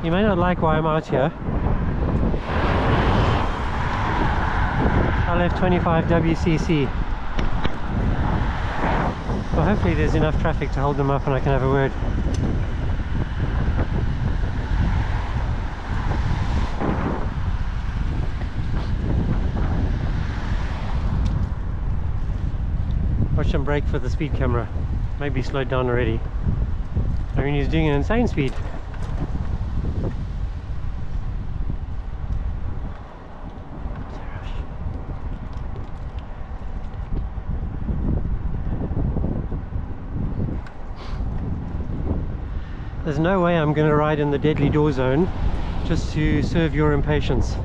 You may not like why I'm out here. LF25WCC. Well, hopefully there's enough traffic to hold them up and I can have a word. Watch him brake for the speed camera. Maybe he slowed down already. I mean, he's doing an insane speed. There's no way I'm going to ride in the deadly door zone just to serve your impatience.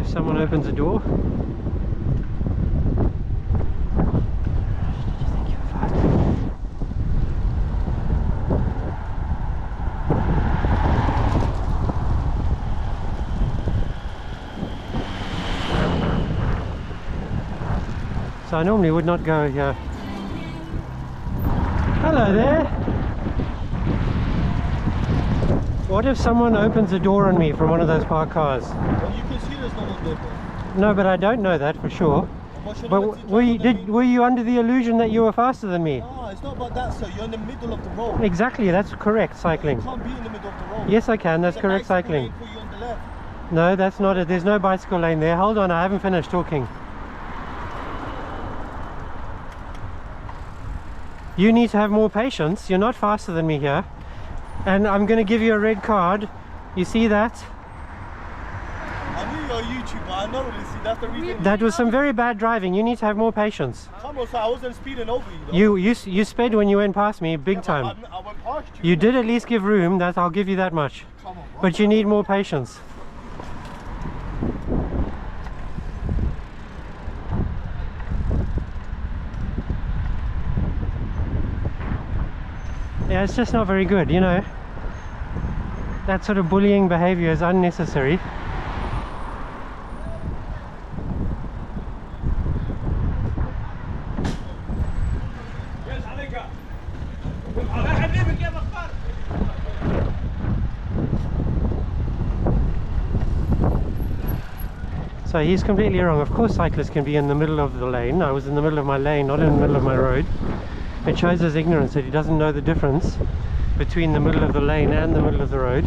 If someone opens a door, so I normally would not go here. Hello there! What if someone opens a door on me from one of those parked cars? Well, you can see there's no one there. No, but I don't know that for sure. But were you under the illusion that you were faster than me? No, it's not about that, sir. You're in the middle of the road. Exactly, that's correct cycling. You can't be in the middle of the road. Yes, I can. That's correct cycling. For you on the left. No, that's not it. There's no bicycle lane there. Hold on, I haven't finished talking. You need to have more patience. You're not faster than me here. And I'm going to give you a red card. You see that? I knew you're a YouTuber. I know this. That's the reason. That was some very bad driving. You need to have more patience. Come on, sir. I wasn't speeding over you, though. You sped when you went past me, big time. I went past you. You did at least give room. That I'll give you that much. Come on, But you need more patience. Yeah, it's just not very good, you know. That sort of bullying behavior is unnecessary. So he's completely wrong. Of course cyclists can be in the middle of the lane. I was in the middle of my lane, not in the middle of my road. It shows his ignorance that he doesn't know the difference between the middle of the lane and the middle of the road.